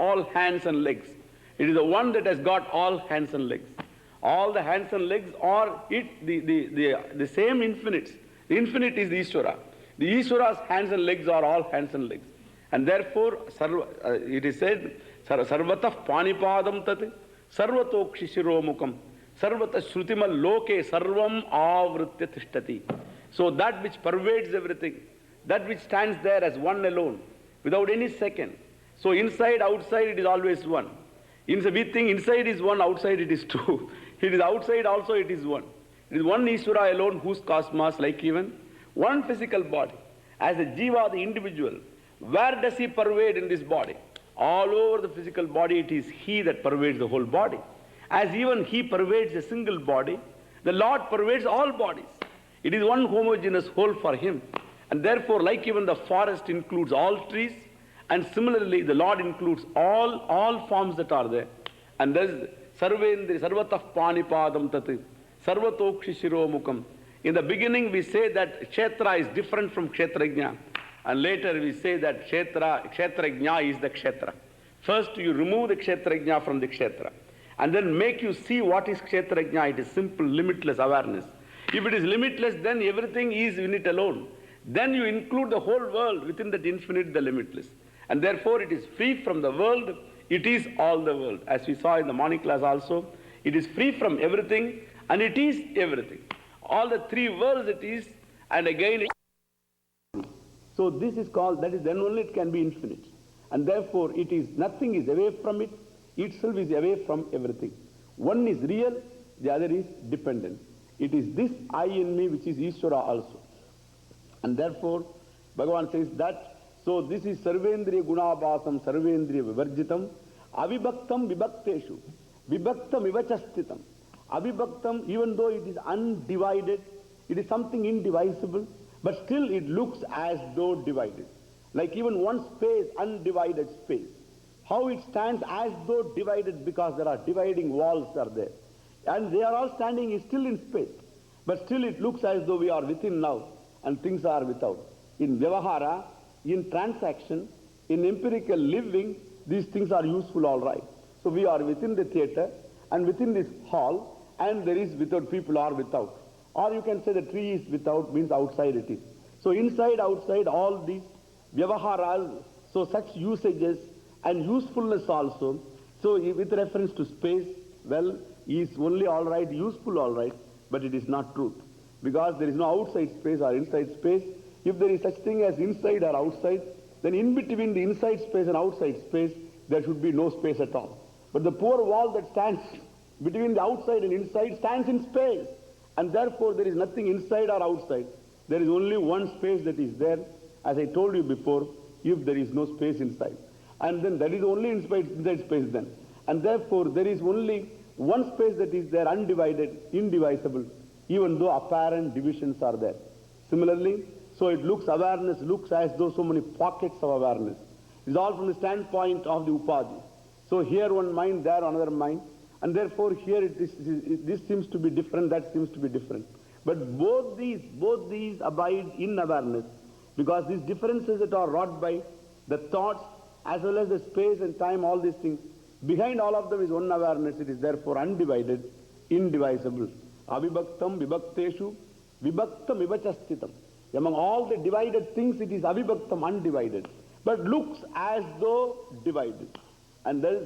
all hands and legs. It is the one that has got all hands and legs. All the hands and legs are the same infinites. The infinite is the Ishvara. The Ishvara's hands and legs are all hands and legs. And therefore, it is said, Sarvatah panipadam tat, sarvatokshi shiromukam, sarvatah shrutimal loke sarvam avritya tishtati. So that which pervades everything, that which stands there as one alone, without any second. So inside, outside, it is always one. We think inside is one, outside it is two. It is outside also, it is one. It is one Ishvara alone whose cosmos, like even one physical body. As a jiva, the individual, where does he pervade in this body? All over the physical body, it is he that pervades the whole body. As even he pervades a single body, the Lord pervades all bodies. It is one homogeneous whole for him. And therefore, like even the forest includes all trees, and similarly, the Lord includes all forms that are there. And thus, Sarvendri, Sarvatah Panipadam Tat, Sarvatokshi Shiromukam. In the beginning, we say that Kshetra is different from Kshetrajna. And later we say that Kshetrajna is the Kshetra. First, you remove the Kshetrajna from the Kshetra. And then make you see what is Kshetrajna. It is simple, limitless awareness. If it is limitless, then everything is in it alone. Then you include the whole world within that infinite, the limitless. And therefore it is free from the world, it is all the world. As we saw in the morning class also, it is free from everything and it is everything. All the three worlds it is, and again so this is called, that is then only it can be infinite. And therefore it is, nothing is away from it, itself is away from everything. One is real, the other is dependent. It is this I in me which is Ishvara also. And therefore Bhagavan says that, so this is Sarvendriya Gunabhasam, Sarvendriya Vivarjitam, Avibhaktam Vibhakteshu, Vibhaktam Vivachastitam. Avibhaktam, even though it is undivided, it is something indivisible, but still it looks as though divided. Like even one space, undivided space. How it stands as though divided because there are dividing walls are there. And they are all standing still in space. But still it looks as though we are within now and things are without. In Vyavahara, in transaction, in empirical living, these things are useful all right. So we are within the theater and within this hall, and there is without, people are without. Or you can say the tree is without, means outside it is. So inside, outside, all these Vyavaharas, so such usages and usefulness also. So with reference to space, well, is only all right, useful all right, but it is not truth. Because there is no outside space or inside space. If there is such thing as inside or outside, then in between the inside space and outside space, there should be no space at all. But the poor wall that stands between the outside and inside stands in space. And therefore there is nothing inside or outside. There is only one space that is there, as I told you before, if there is no space inside. And then that is only inside space then. And therefore there is only one space that is there, undivided, indivisible, even though apparent divisions are there. Similarly, so it looks, awareness looks as though so many pockets of awareness. It is all from the standpoint of the upadhi. So here one mind, there another mind. And therefore here this seems to be different, that seems to be different. But both these abide in awareness, because these differences that are wrought by the thoughts as well as the space and time, all these things, behind all of them is one awareness. It is therefore undivided, indivisible. Avibhaktam vibhakteshu, vibhaktam vivachastitam. Among all the divided things, it is avibhaktam, undivided, but looks as though divided. And thus,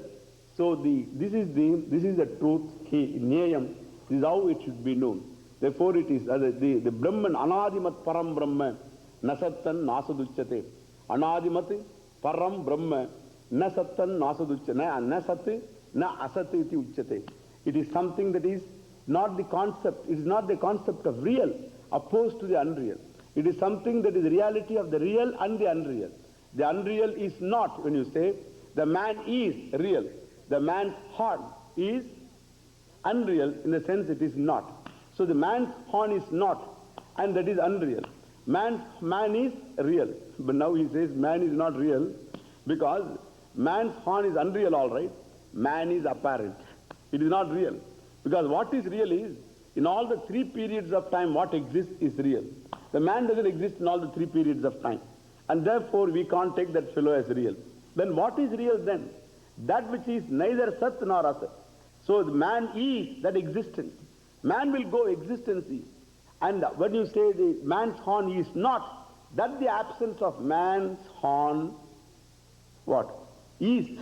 so this is the truth, Nyayam. This is how it should be known. Therefore it is the Brahman, Anadimat Param Brahma, Nasattan Nasaduchyate. Anadimat Param Brahma, Nasattan Nasaduchyate. Nasat, na asat iti uchyate. It is something that is not the concept, it is not the concept of real, opposed to the unreal. It is something that is the reality of the real and the unreal. The unreal is not, when you say, the man is real. The man's horn is unreal in the sense it is not. So the man's horn is not, and that is unreal. Man is real. But now he says man is not real, because man's horn is unreal, all right. Man is apparent. It is not real. Because what is real is, in all the three periods of time, what exists is real. The man doesn't exist in all the three periods of time. And therefore we can't take that fellow as real. Then what is real then? that which is neither Sat nor Asat. So the man is that existence. Man will go, existence is. And when you say the man's horn is not, that the absence of man's horn, what? Is.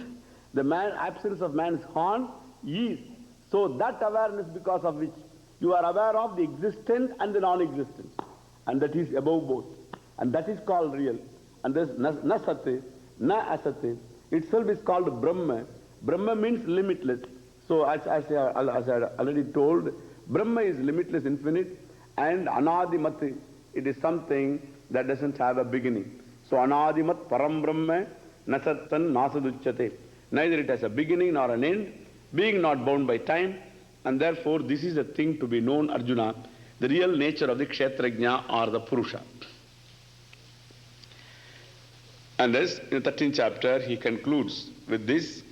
The absence of man's horn is. So that awareness because of which you are aware of the existent and the non-existent. And that is above both. And that is called real. And this na sate, na asate, itself is called Brahma. Brahma means limitless. So as I already told, Brahma is limitless, infinite, and Anadimat, it is something that doesn't have a beginning. So Anadimat Param Brahma Nasatan Nasaduchyate. Neither it has a beginning nor an end, being not bound by time, and therefore this is a thing to be known, Arjuna, the real nature of the Kshetrajna or the Purusha. And thus, in the 13th chapter, he concludes with this,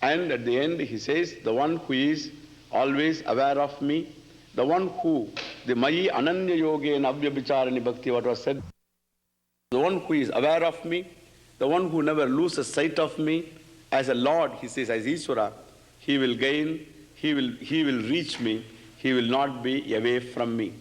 and at the end he says, the one who is always aware of me, the one who, the Mayi Ananya Yoge and Avyabhicharani Bhakti, what was said, the one who is aware of me, the one who never loses sight of me, as a Lord, he says, as Ishvara, he will gain, he will reach me, he will not be away from me.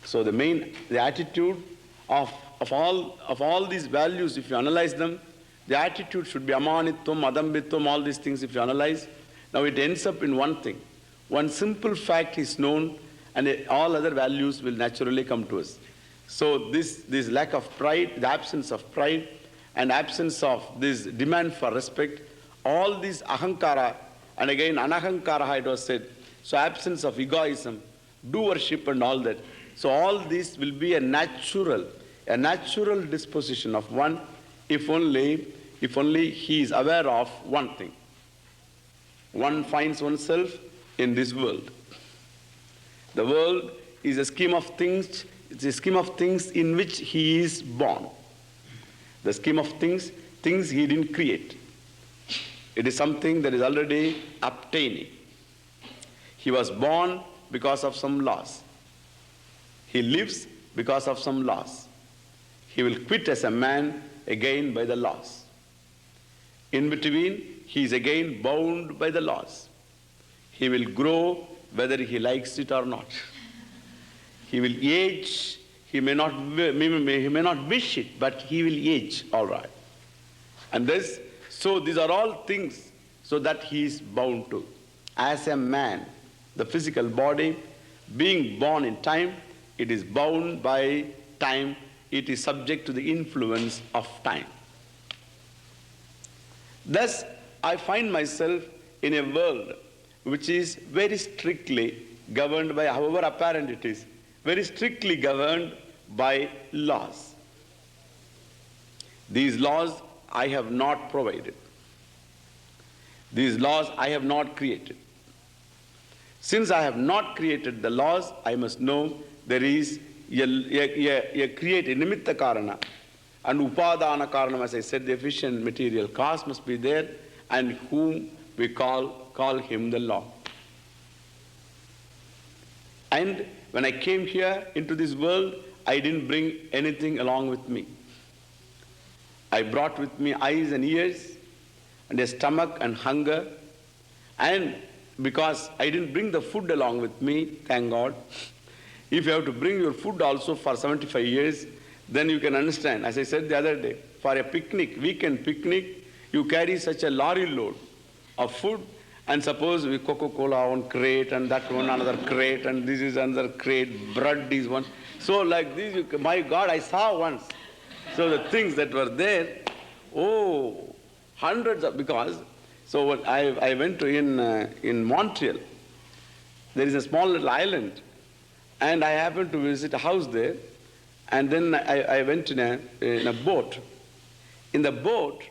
So the attitude of all these values, if you analyze them, the attitude should be amanitvam, adambitvam, all these things if you analyze. Now it ends up in one thing. One simple fact is known and all other values will naturally come to us. So this lack of pride, the absence of pride and absence of this demand for respect, all these ahankara, and again anahankara it was said, so absence of egoism, doership and all that. So all this will be a natural disposition of one if only he is aware of one thing. One finds oneself in this world. The world is a scheme of things, it's a scheme of things in which he is born. The scheme of things he didn't create. It is something that is already obtaining. He was born because of some laws. He lives because of some laws. He will quit as a man again by the laws. In between, he is again bound by the laws. He will grow whether he likes it or not. He will age. He may not wish it, but he will age, all right. And so these are all things so that he is bound to. As a man, the physical body, being born in time, it is bound by time. It is subject to the influence of time. Thus, I find myself in a world which is very strictly governed by, however apparent it is, very strictly governed by laws. These laws I have not provided. These laws I have not created. Since I have not created the laws, I must know there is a create a nimitta karana and upadana karanam, as I said, the efficient material cause must be there, and whom we call him the law. And when I came here into this world, I didn't bring anything along with me. I brought with me eyes and ears and a stomach and hunger, and because I didn't bring the food along with me, thank God. If you have to bring your food also for 75 years, then you can understand. As I said the other day, for a picnic, weekend picnic, you carry such a lorry load of food, and suppose we Coca-Cola one crate and that one another crate and this is another crate, bread is one. So like this, my God, I saw once. So the things that were there, hundreds of, because, so what I went to in Montreal, there is a small little island, and I happened to visit a house there, and then I went in a boat. In the boat,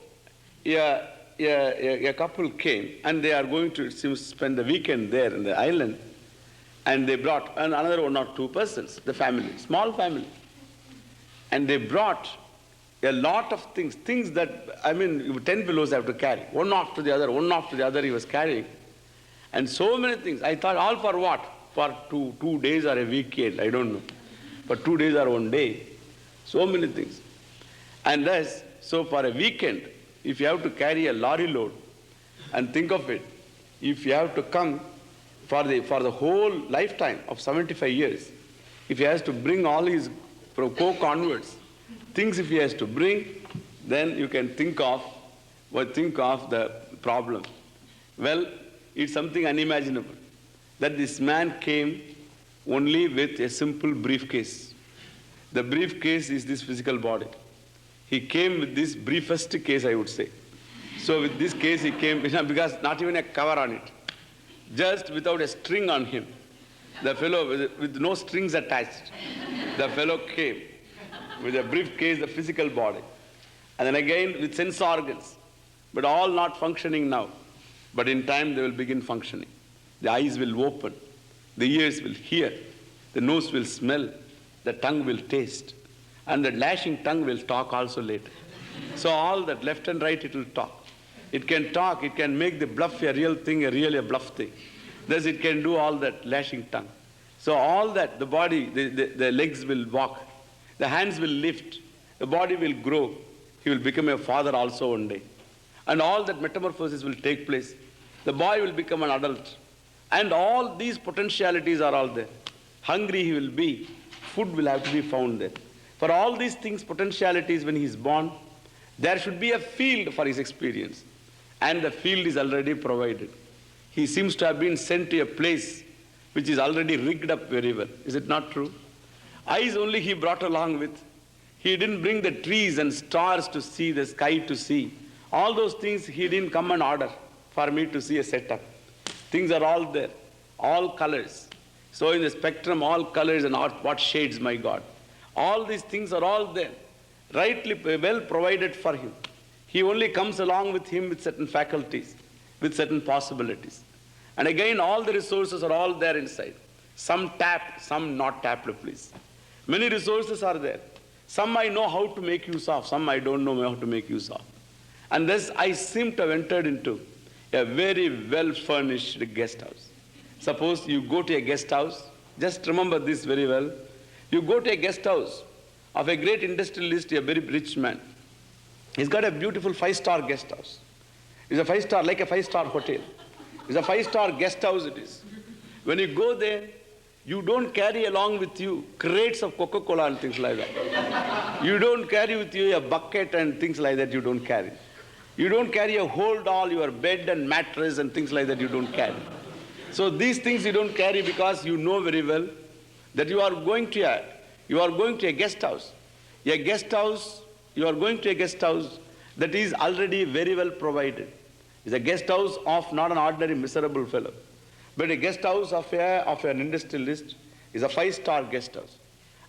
a couple came, and they are going to spend the weekend there in the island, and they brought another one or two persons, the family, small family, and they brought a lot of things that, 10 pillows I have to carry, one after the other he was carrying, and so many things. I thought, all for what? For two days or a weekend, I don't know. For 2 days or 1 day, so many things. And thus, so for a weekend, if you have to carry a lorry load And think of it, if you have to come for the whole lifetime of 75 years, if he has to bring all his co-converts, things if he has to bring, then you can think of the problem. Well, it's something unimaginable that this man came only with a simple briefcase. The briefcase is this physical body. He came with this briefest case, I would say. So with this case he came, because not even a cover on it, just without a string on him. The fellow with no strings attached, the fellow came with a briefcase, the physical body. And then again with sense organs, but all not functioning now. But in time they will begin functioning. The eyes will open, the ears will hear, the nose will smell, the tongue will taste, and the lashing tongue will talk also later. So all that left and right it will talk. It can talk, it can make the bluff a real thing, a bluff thing. Thus it can do all that lashing tongue. So all that, the body, the legs will walk, the hands will lift, the body will grow. He will become a father also one day. And all that metamorphosis will take place. The boy will become an adult. And all these potentialities are all there. Hungry he will be, food will have to be found there. For all these things, potentialities, when he is born, there should be a field for his experience. And the field is already provided. He seems to have been sent to a place which is already rigged up very well. Is it not true? Eyes only he brought along with. He didn't bring the trees and stars to see, the sky to see. All those things he didn't come and order for me to see a setup. Things are all there, all colors. So in the spectrum, all colors and what shades, my God. All these things are all there, rightly well provided for him. He only comes along with him with certain faculties, with certain possibilities. And again, all the resources are all there inside. Some tapped, some not tapped, please. Many resources are there. Some I know how to make use of, some I don't know how to make use of. And thus I seem to have entered into a very well-furnished guest house. Suppose you go to a guest house, just remember this very well. You go to a guest house of a great industrialist, a very rich man. He's got a beautiful 5-star guest house. It's a 5-star, like a 5-star hotel. It's a 5-star guest house it is. When you go there, you don't carry along with you crates of Coca-Cola and things like that. You don't carry with you a bucket and things like that, you don't carry. You don't carry a whole doll, your bed and mattress and things like that, you don't carry. So these things you don't carry because you know very well that you are going to a guest house. A guest house, you are going to a guest house that is already very well provided. It's a guest house of not an ordinary miserable fellow, but a guest house of an industrialist is a 5-star guest house.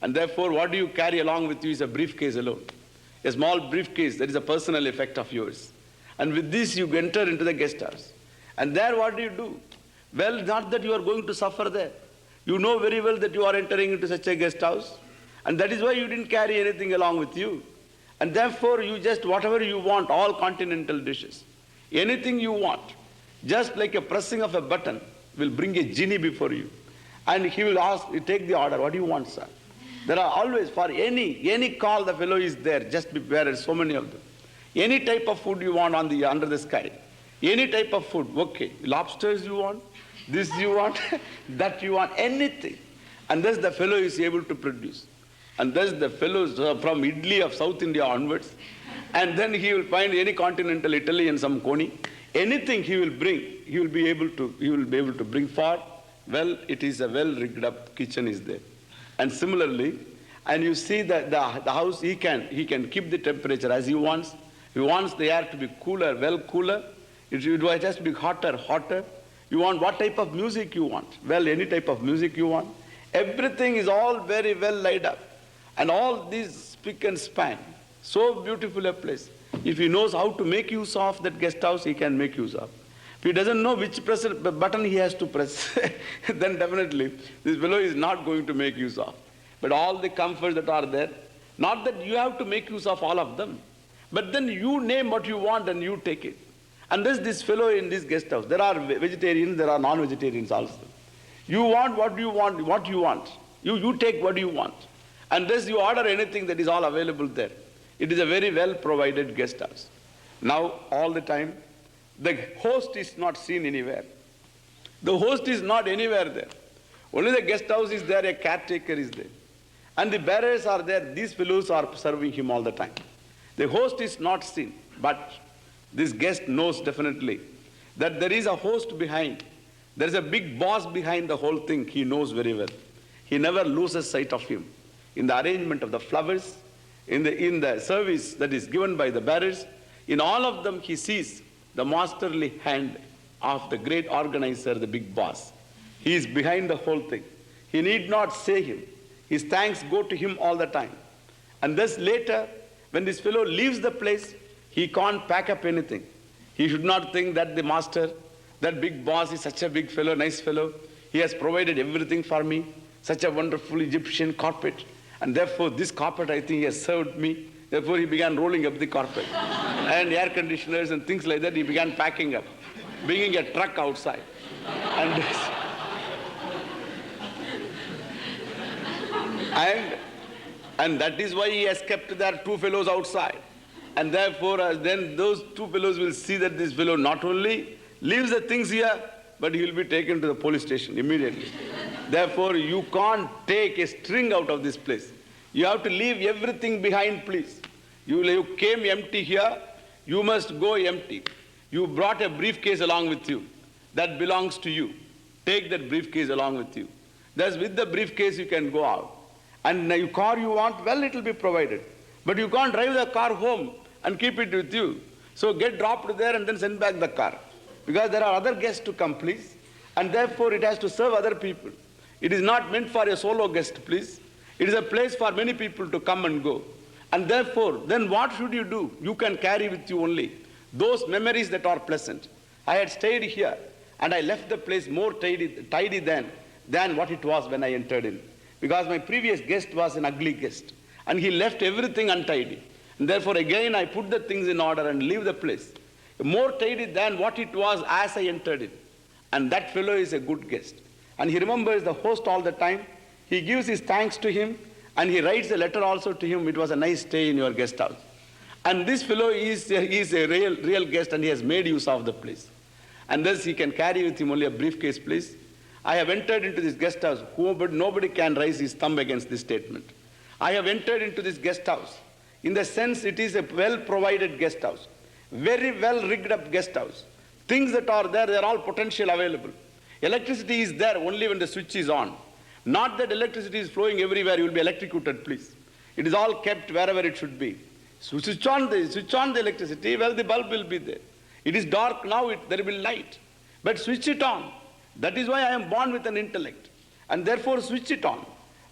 And therefore, what do you carry along with you is a briefcase alone. A small briefcase that is a personal effect of yours. And with this you enter into the guest house. And there what do you do? Well, not that you are going to suffer there. You know very well that you are entering into such a guest house. And that is why you didn't carry anything along with you. And therefore you just, whatever you want, all continental dishes, anything you want, just like a pressing of a button will bring a genie before you. And he will ask, you take the order, what do you want, sir? There are always, for any call, the fellow is there, just be prepared, so many of them. Any type of food you want under the sky, any type of food, okay. Lobsters you want, this you want, that you want, anything. And thus the fellow is able to produce. And thus the fellows from Italy of South India onwards, and then he will find any continental Italy and some coney, anything he will bring, he will be able to bring forth. Well, it is a well rigged up kitchen is there. And similarly, and you see that the house, he can keep the temperature as he wants. He wants the air to be cooler, well cooler. It has to be hotter. You want what type of music you want? Well, any type of music you want. Everything is all very well laid up. And all these spick and span. So beautiful a place. If he knows how to make use of that guest house, he can make use of. If he doesn't know which button he has to press, then definitely this fellow is not going to make use of. But all the comforts that are there, not that you have to make use of all of them, but then you name what you want and you take it. And this fellow in this guest house, there are vegetarians, there are non-vegetarians also. You want what you want. You take what you want. And thus you order anything that is all available there. It is a very well provided guest house. Now, all the time, The host is not seen anywhere. The host is not anywhere there. Only the guest house is there, a caretaker is there. And the bearers are there. These fellows are serving him all the time. The host is not seen, but this guest knows definitely that there is a host behind. There is a big boss behind the whole thing. He knows very well. He never loses sight of him. In the arrangement of the flowers, in the service that is given by the bearers, in all of them he sees the masterly hand of the great organizer, the big boss. He is behind the whole thing. He need not say him. His thanks go to him all the time. And thus later, when this fellow leaves the place, he can't pack up anything. He should not think that the master, that big boss is such a big fellow, nice fellow. He has provided everything for me, such a wonderful Egyptian carpet. And therefore, this carpet, I think, he has served me. Therefore, he began rolling up the carpet. And air conditioners and things like that, he began packing up, bringing a truck outside. And that is why he has kept there two fellows outside. And therefore, then those two fellows will see that this fellow not only leaves the things here, but he will be taken to the police station immediately. Therefore, you can't take a string out of this place. You have to leave everything behind, please. You came empty here, you must go empty. You brought a briefcase along with you. That belongs to you. Take that briefcase along with you. Thus, with the briefcase, you can go out. And the car you want, well, it will be provided. But you can't drive the car home and keep it with you. So get dropped there and then send back the car. Because there are other guests to come, please. And therefore, it has to serve other people. It is not meant for a solo guest, please. It is a place for many people to come and go. And therefore, then what should you do? You can carry with you only those memories that are pleasant. I had stayed here and I left the place more tidy than what it was when I entered in. Because my previous guest was an ugly guest and he left everything untidy. And therefore again I put the things in order and leave the place more tidy than what it was as I entered in. And that fellow is a good guest. And he remembers the host all the time. He gives his thanks to him and he writes a letter also to him. It was a nice stay in your guest house. And this fellow is a real guest and he has made use of the place. And thus he can carry with him only a briefcase, please. I have entered into this guest house. Nobody can raise his thumb against this statement. I have entered into this guest house. In the sense it is a well-provided guest house. Very well-rigged up guest house. Things that are there, they are all potential available. Electricity is there only when the switch is on. Not that electricity is flowing everywhere, you will be electrocuted, please. It is all kept wherever it should be. Switch on the electricity, well, the bulb will be there. It is dark now, there will be light. But switch it on. That is why I am born with an intellect. And therefore switch it on.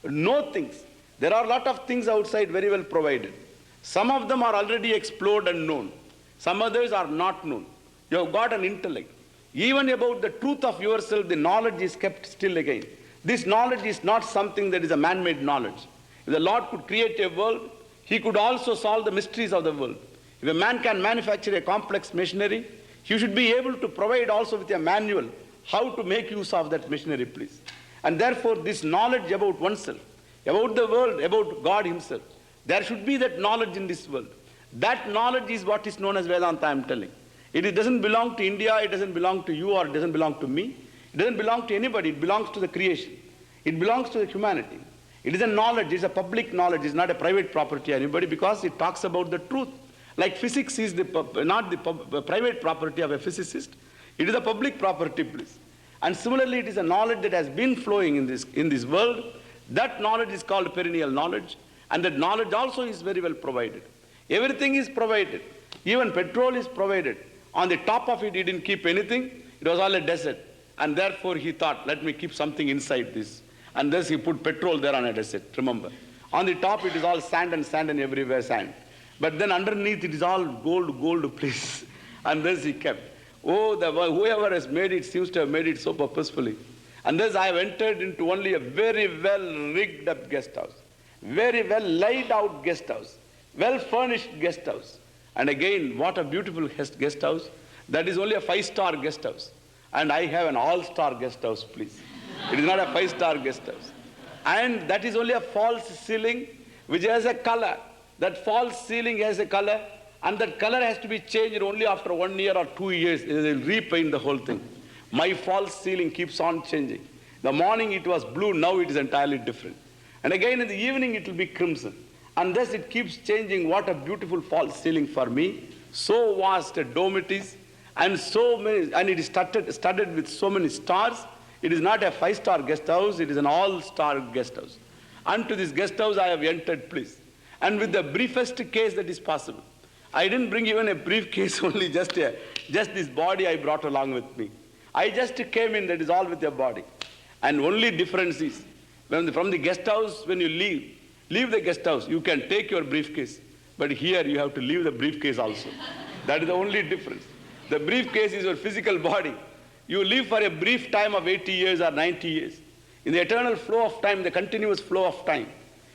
Know things. There are a lot of things outside very well provided. Some of them are already explored and known. Some others are not known. You have got an intellect. Even about the truth of yourself, the knowledge is kept still again. This knowledge is not something that is a man-made knowledge. If the Lord could create a world, he could also solve the mysteries of the world. If a man can manufacture a complex machinery, he should be able to provide also with a manual how to make use of that machinery, please. And therefore, this knowledge about oneself, about the world, about God himself, there should be that knowledge in this world. That knowledge is what is known as Vedanta, I am telling. It doesn't belong to India, it doesn't belong to you, or it doesn't belong to me. It doesn't belong to anybody, it belongs to the creation. It belongs to the humanity. It is a knowledge, it is a public knowledge, it is not a private property of anybody because it talks about the truth. Like physics is not the private property of a physicist, it is a public property, please. And similarly, it is a knowledge that has been flowing in this world. That knowledge is called perennial knowledge, and that knowledge also is very well provided. Everything is provided. Even petrol is provided. On the top of it, he didn't keep anything. It was all a desert. And therefore, he thought, let me keep something inside this. And thus he put petrol there on a desert, remember. On the top, it is all sand and everywhere sand. But then underneath, it is all gold, please. And thus he kept. Oh, whoever has made it seems to have made it so purposefully. And thus I have entered into only a very well rigged up guest house. Very well laid out guest house. Well furnished guest house. And again, what a beautiful guest house. That is only a 5-star guest house. And I have an all-star guest house, please. It is not a 5-star guest house. And that is only a false ceiling which has a color. That false ceiling has a color And that color has to be changed only after 1 year or 2 years. They will repaint the whole thing. My false ceiling keeps on changing. The morning it was blue, now it is entirely different. And again in the evening it will be crimson. And thus it keeps changing. What a beautiful false ceiling for me. So vast a dome it is, and so many, and it is studded with so many stars. It is not a 5-star guest house, it is an all-star guest house. Unto this guest house I have entered, please. And with the briefest case that is possible. I didn't bring even a briefcase, only just this body I brought along with me. I just came in, that is all with your body. And only difference is, from the guest house, when you leave the guest house, you can take your briefcase. But here you have to leave the briefcase also. That is the only difference. The briefcase is your physical body. You live for a brief time of 80 years or 90 years. In the eternal flow of time, the continuous flow of time.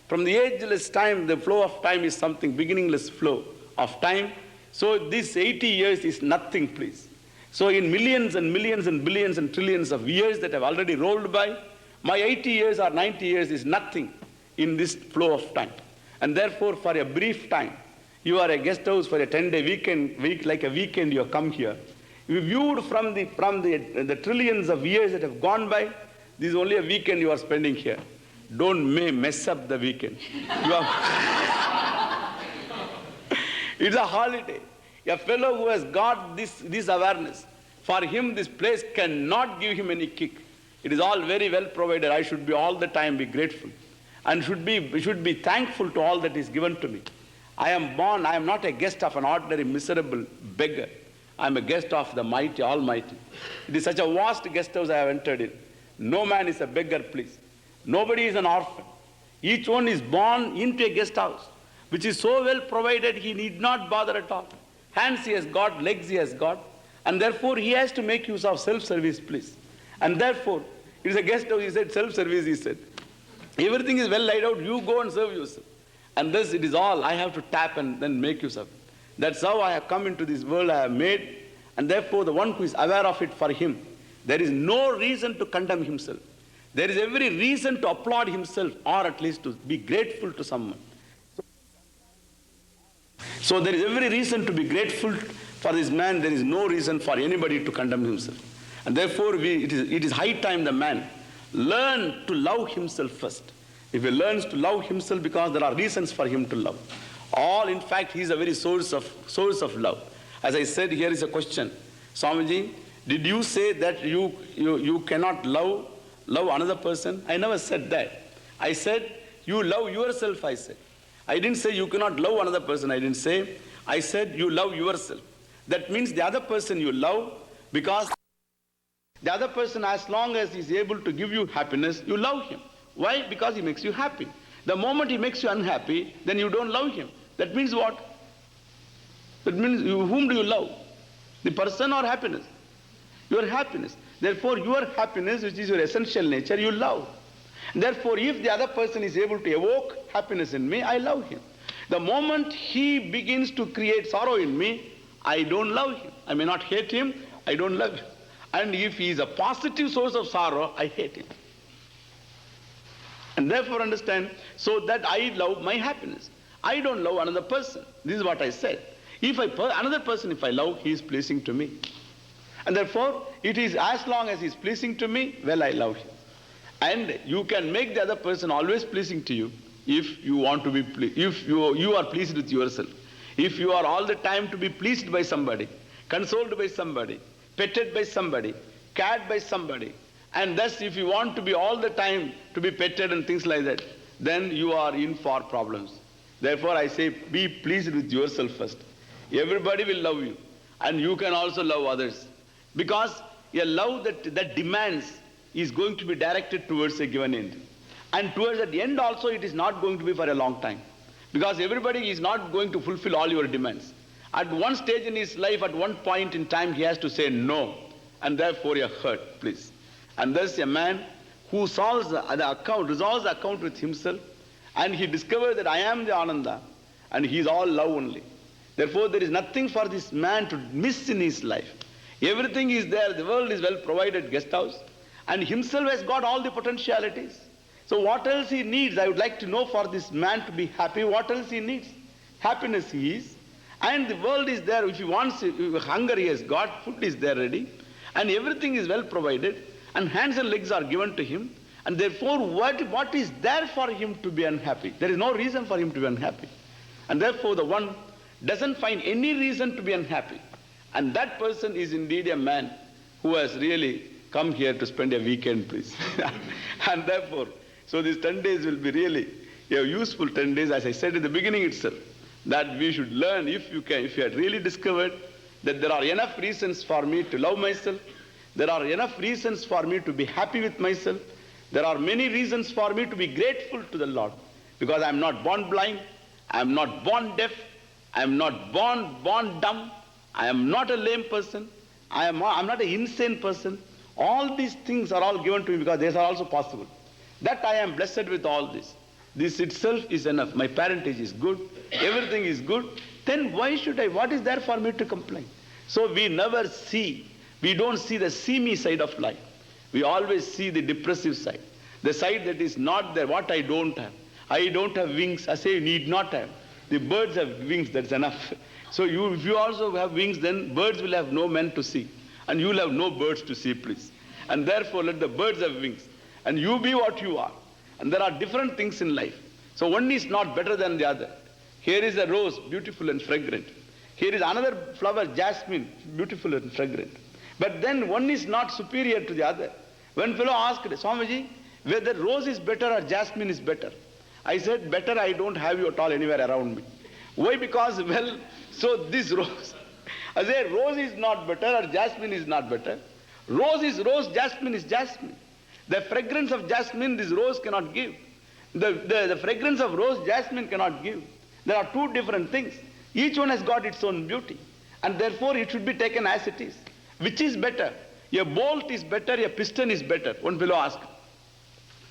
From the ageless time, the flow of time is something, beginningless flow of time. So this 80 years is nothing, please. So in millions and millions and billions and trillions of years that have already rolled by, my 80 years or 90 years is nothing in this flow of time. And therefore, for a brief time, you are a guest house for a 10-day week, like a weekend you have come here. You viewed from the trillions of years that have gone by, this is only a weekend you are spending here. Don't mess up the weekend. It's a holiday. A fellow who has got this awareness, for him this place cannot give him any kick. It is all very well provided. I should be all the time be grateful and should be thankful to all that is given to me. I am born, I am not a guest of an ordinary miserable beggar. I am a guest of the mighty, almighty. It is such a vast guest house I have entered in. No man is a beggar, please. Nobody is an orphan. Each one is born into a guest house, which is so well provided he need not bother at all. Hands he has got, legs he has got, and therefore he has to make use of self-service, please. And therefore, it is a guest house, he said, self-service, he said. Everything is well laid out, you go and serve yourself. And thus it is all, I have to tap and then make use of it. That's how I have come into this world I have made, and therefore the one who is aware of it, for him, there is no reason to condemn himself. There is every reason to applaud himself, or at least to be grateful to someone. So there is every reason to be grateful for this man. There is no reason for anybody to condemn himself. And therefore it is high time the man learn to love himself first. If he learns to love himself, because there are reasons for him to love. All, in fact, he is a very source of love. As I said, here is a question. Swamiji, did you say that you cannot love another person? I never said that. I said, you love yourself, I said. I didn't say you cannot love another person, I didn't say. I said you love yourself. That means the other person you love, because the other person, as long as he is able to give you happiness, you love him. Why? Because he makes you happy. The moment he makes you unhappy, then you don't love him. That means what? That means whom do you love? The person or happiness? Your happiness. Therefore, your happiness, which is your essential nature, you love. Therefore, if the other person is able to evoke happiness in me, I love him. The moment he begins to create sorrow in me, I don't love him. I may not hate him, I don't love him. And if he is a positive source of sorrow, I hate him. And therefore understand, so that I love my happiness. I don't love another person. This is what I said. If another person, if I love, he is pleasing to me. And therefore, it is as long as he is pleasing to me, well, I love him. And you can make the other person always pleasing to you if you want to be if you are pleased with yourself. If you are all the time to be pleased by somebody, consoled by somebody, petted by somebody, cared by somebody, and thus if you want to be all the time to be petted and things like that, then you are in for problems. Therefore I say, be pleased with yourself first. Everybody will love you, and you can also love others. Because a love that demands is going to be directed towards a given end. And towards that end also, it is not going to be for a long time. Because everybody is not going to fulfill all your demands. At one stage in his life, at one point in time, he has to say no. And therefore you are hurt, please. And thus a man who resolves the account with himself, and he discovers that I am the Ananda, and he is all love only. Therefore there is nothing for this man to miss in his life. Everything is there, the world is well provided guest house, and himself has got all the potentialities. So what else he needs? I would like to know, for this man to be happy, what else he needs? Happiness he is, And the world is there. If he wants hunger, he has got. Food is there ready. And everything is well provided. And hands and legs are given to him. And therefore, what is there for him to be unhappy? There is no reason for him to be unhappy. And therefore, the one doesn't find any reason to be unhappy. And that person is indeed a man who has really come here to spend a weekend, please. And therefore, so these 10 days will be really a useful 10 days, as I said in the beginning itself, that we should learn, if you had really discovered that there are enough reasons for me to love myself, there are enough reasons for me to be happy with myself, there are many reasons for me to be grateful to the Lord, because I am not born blind, I am not born deaf, I am not born dumb, I am not a lame person, I am not an insane person. All these things are all given to me because these are also possible. That I am blessed with all this. This itself is enough. My parentage is good, everything is good. Then why should I? What is there for me to complain? So we never see, we don't see the see me side of life. We always see the depressive side. The side that is not there, what I don't have. I don't have wings, I say you need not have. The birds have wings, that's enough. So if you also have wings, then birds will have no men to see. And you will have no birds to see, please. And therefore let the birds have wings. And you be what you are. And there are different things in life. So one is not better than the other. Here is a rose, beautiful and fragrant. Here is another flower, jasmine, beautiful and fragrant. But then one is not superior to the other. One fellow asked, Swamiji, whether rose is better or jasmine is better. I said, better I don't have you at all anywhere around me. Why? Because, well, so this rose, I say rose is not better or jasmine is not better. Rose is rose, jasmine is jasmine. The fragrance of jasmine this rose cannot give. The fragrance of rose, jasmine cannot give. There are two different things. Each one has got its own beauty. And therefore it should be taken as it is. Which is better? A bolt is better, a piston is better. One fellow asked.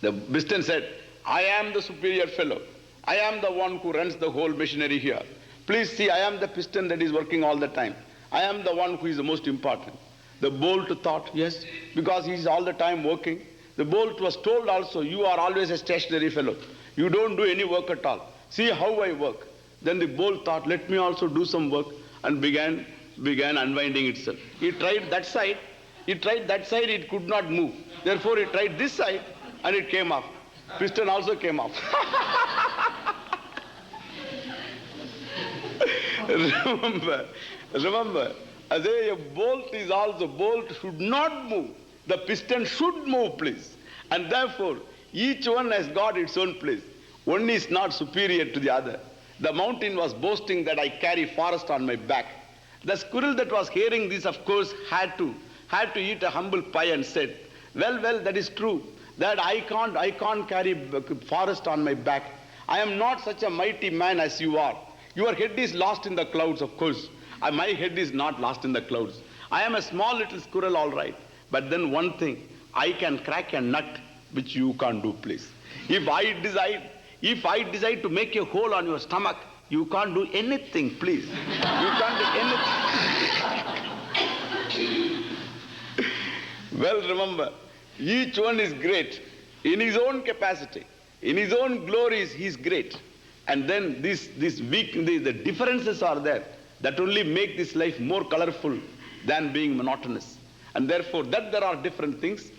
The piston said, I am the superior fellow. I am the one who runs the whole machinery here. Please see, I am the piston that is working all the time. I am the one who is the most important. The bolt thought, yes, because he is all the time working. The bolt was told also, you are always a stationary fellow. You don't do any work at all. See how I work. Then the bolt thought, let me also do some work, and began unwinding itself. He tried that side, it could not move. Therefore he tried this side, and it came off. Piston also came off. Remember, as a bolt is also, bolt should not move. The piston should move, please. And therefore, each one has got its own place. One is not superior to the other. The mountain was boasting that I carry forest on my back. The squirrel that was hearing this, of course, had to eat a humble pie and said, well, that is true, that I can't carry forest on my back. I am not such a mighty man as you are. Your head is lost in the clouds, of course. My head is not lost in the clouds. I am a small little squirrel, all right. But then one thing, I can crack a nut which you can't do, please. If I decide to make a hole on your stomach, you can't do anything, please. You can't do anything. Well, remember, each one is great in his own capacity. In his own glories, he is great. And then the differences are there that only make this life more colorful than being monotonous. And therefore, that there are different things,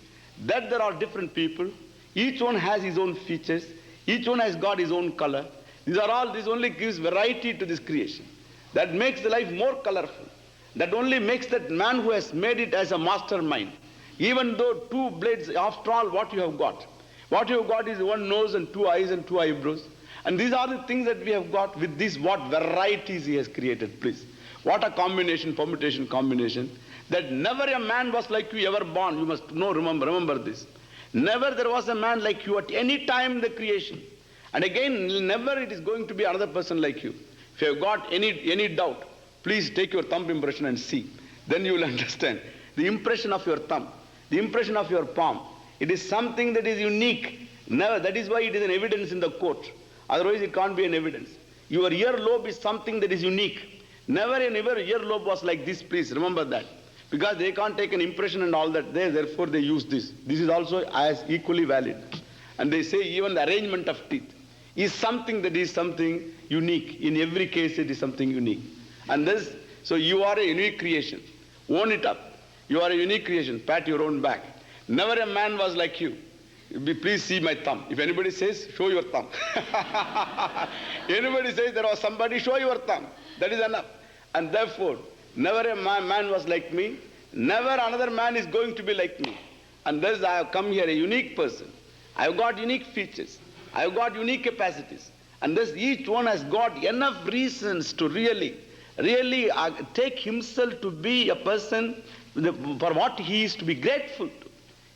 that there are different people, each one has his own features, each one has got his own color. This only gives variety to this creation. That makes the life more colorful. That only makes that man who has made it as a mastermind. Even though two blades, after all, what you have got? What you have got is one nose and two eyes and two eyebrows. And these are the things that we have got. With this, what varieties he has created, please. What a combination, permutation, combination. That never a man was like you ever born. You must know, remember this. Never there was a man like you at any time in the creation. And again, never it is going to be another person like you. If you have got any doubt, please take your thumb impression and see. Then you will understand. The impression of your thumb, the impression of your palm, it is something that is unique. Never. That is why it is an evidence in the court. Otherwise it can't be an evidence. Your earlobe is something that is unique. Never earlobe was like this, please remember that. Because they can't take an impression and all that there, therefore they use this. This is also as equally valid. And they say even the arrangement of teeth is something that is something unique. In every case it is something unique. And this, so you are a unique creation. Own it up. You are a unique creation. Pat your own back. Never a man was like you. Please see my thumb. If anybody says, show your thumb. Anybody says there was somebody, show your thumb. That is enough. And therefore, never a man was like me. Never another man is going to be like me. And thus I have come here a unique person. I have got unique features. I have got unique capacities. And thus each one has got enough reasons to really take himself to be a person for what he is to be grateful to.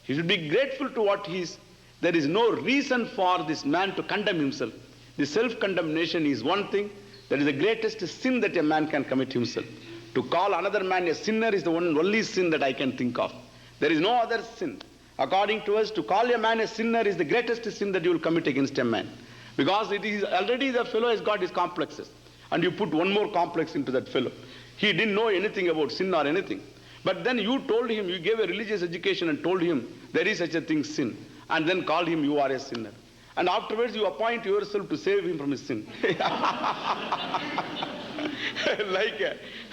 He should be grateful to what he is. There is no reason for this man to condemn himself. The self-condemnation is one thing. That is the greatest sin that a man can commit himself. To call another man a sinner is the only sin that I can think of. There is no other sin. According to us, to call a man a sinner is the greatest sin that you will commit against a man. Because it is already the fellow has got his complexes. And you put one more complex into that fellow. He didn't know anything about sin or anything. But then you told him, you gave a religious education and told him there is such a thing, sin. And then called him, you are a sinner. And afterwards you appoint yourself to save him from his sin.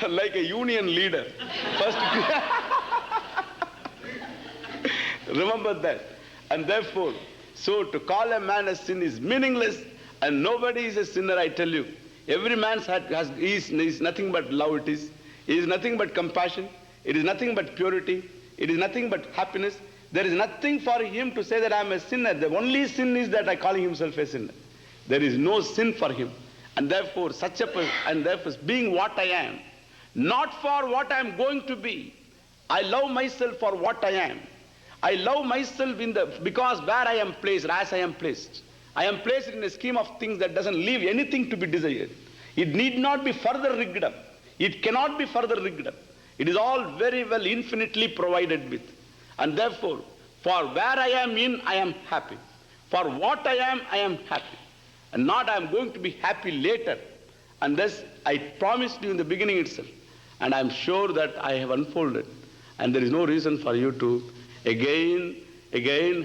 like a union leader. First, remember that. And therefore, so to call a man a sin is meaningless, and nobody is a sinner, I tell you. Every man's heart is nothing but love, it is nothing but compassion, it is nothing but purity, it is nothing but happiness. There is nothing for him to say that I am a sinner. The only sin is that I calling himself a sinner. There is no sin for him. And therefore, such a person, and therefore being what I am, not for what I am going to be. I love myself for what I am. I love myself because where I am placed, as I am placed. I am placed in a scheme of things that doesn't leave anything to be desired. It need not be further rigged up. It cannot be further rigged up. It is all very well infinitely provided with. And therefore, for where I am in, I am happy. For what I am happy. And not I am going to be happy later. And thus, I promised you in the beginning itself. And I am sure that I have unfolded. And there is no reason for you to again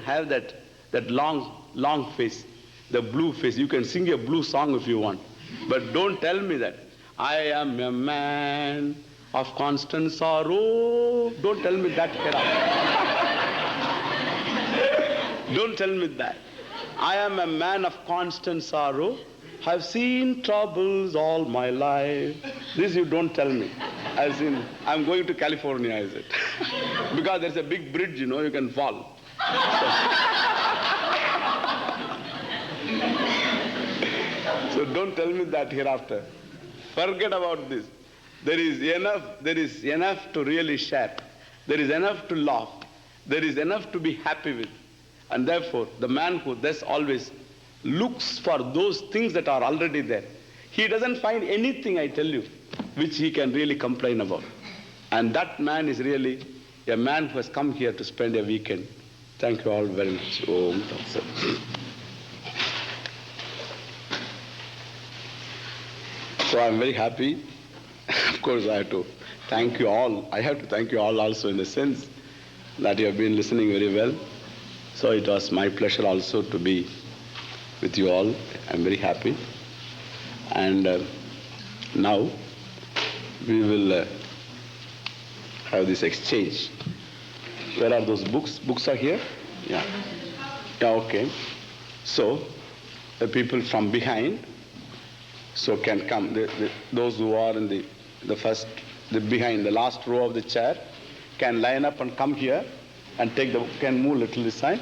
have that long face, the blue face. You can sing a blue song if you want. But don't tell me that. I am a man of constant sorrow. Don't tell me that, Don't tell me that. I am a man of constant sorrow. I've seen troubles all my life. This you don't tell me. As in, I'm going to California, is it? Because there's a big bridge, you can fall. So don't tell me that hereafter. Forget about this. There is enough to really share. There is enough to laugh. There is enough to be happy with. And therefore, the man who thus always looks for those things that are already there, he doesn't find anything, I tell you, which he can really complain about. And that man is really a man who has come here to spend a weekend. Thank you all very much. Om Tat Sat. So I'm very happy. Of course, I have to thank you all. I have to thank you all also in the sense that you have been listening very well. So it was my pleasure also to be with you all. I'm very happy. And now we will have this exchange. Where are those books? Books are here? Yeah. Yeah, okay. So the people from behind can come. Those who are in behind the last row of the chair can line up and come here and take the book, can move a little this side,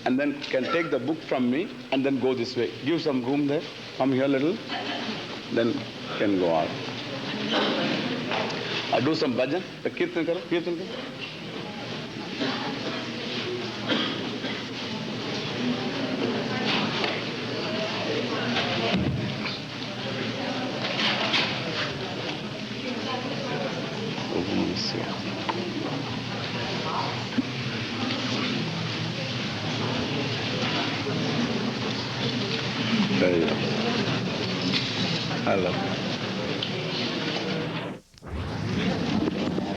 and then can take the book from me and then go this way. Give some room there, come here a little, then can go out. I'll do some bhajan. Kirtan karo, kirtan karo. Hello.